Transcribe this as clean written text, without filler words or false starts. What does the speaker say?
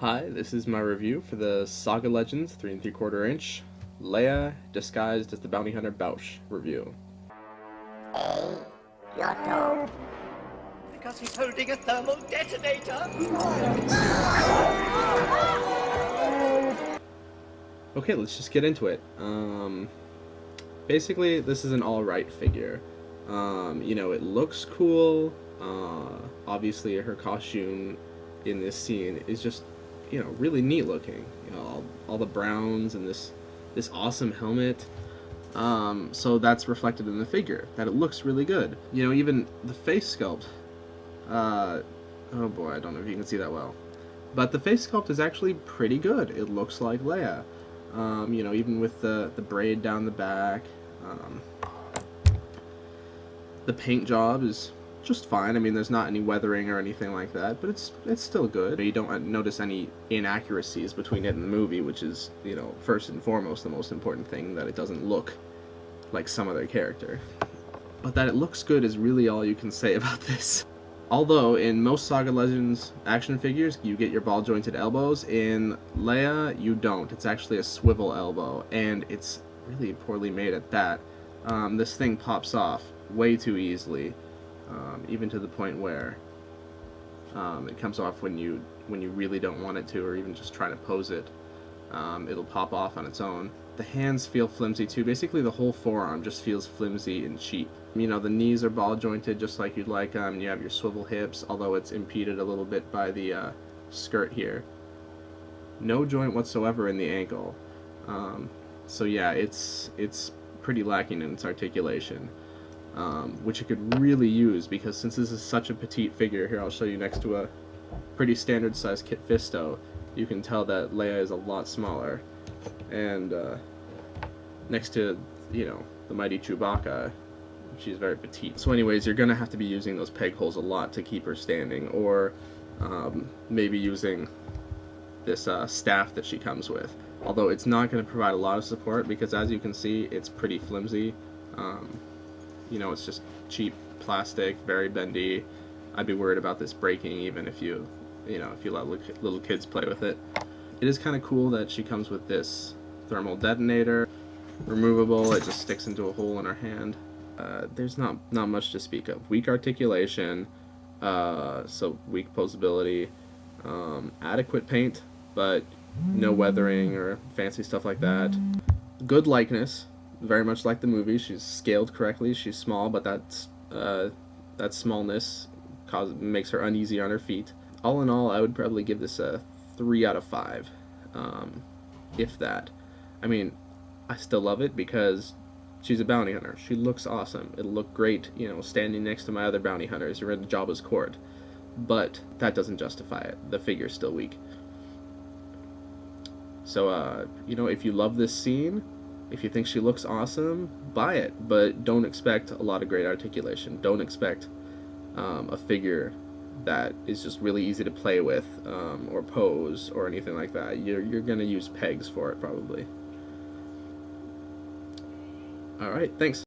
Hi, this is my review for the Saga Legends 3 3/4 inch Leia disguised as the bounty hunter Boushh review. Hey, Yotto. Because he's holding a thermal detonator. Okay, let's just get into it. Basically, this is an alright figure. It looks cool. Obviously, her costume in this scene is just, really neat looking. All the browns and this awesome helmet. So that's reflected in the figure, that it looks really good. Even the face sculpt. Oh boy, I don't know if you can see that well. But the face sculpt is actually pretty good. It looks like Leia. Even with the braid down the back. The paint job is just fine. I mean, there's not any weathering or anything like that, but it's still good. You don't notice any inaccuracies between it and the movie, which is, first and foremost the most important thing, that it doesn't look like some other character. But that it looks good is really all you can say about this. Although, in most Saga Legends action figures, you get your ball-jointed elbows. In Leia, you don't. It's actually a swivel elbow, and it's really poorly made at that. This thing pops off way too easily, even to the point where it comes off when you really don't want it to, or even just try to pose it. It'll pop off on its own. The hands feel flimsy too. Basically, the whole forearm just feels flimsy and cheap. The knees are ball jointed just like you'd like them. You have your swivel hips, although it's impeded a little bit by the skirt here. No joint whatsoever in the ankle. So yeah, it's pretty lacking in its articulation, which it could really use, because since this is such a petite figure, here I'll show you next to a pretty standard size Kit Fisto, you can tell that Leia is a lot smaller. And next to, the mighty Chewbacca, she's very petite. So anyways, you're gonna have to be using those peg holes a lot to keep her standing, or maybe using this staff that she comes with. Although it's not going to provide a lot of support, because as you can see, it's pretty flimsy. It's just cheap plastic, very bendy. I'd be worried about this breaking even if you let little kids play with it. It is kind of cool that she comes with this thermal detonator, removable. It just sticks into a hole in her hand. There's not much to speak of. Weak articulation, so weak posability, adequate paint, but no weathering or fancy stuff like that. Good likeness, very much like the movie. She's scaled correctly. She's small, but that smallness makes her uneasy on her feet. All in all, I would probably give this a 3 out of 5, if that. I mean, I still love it because she's a bounty hunter. She looks awesome. It'll look great, standing next to my other bounty hunters who are in Jabba's court. But that doesn't justify it. The figure's still weak. So, if you love this scene, if you think she looks awesome, buy it. But don't expect a lot of great articulation. Don't expect a figure that is just really easy to play with, or pose, or anything like that. You're going to use pegs for it, probably. Alright, thanks.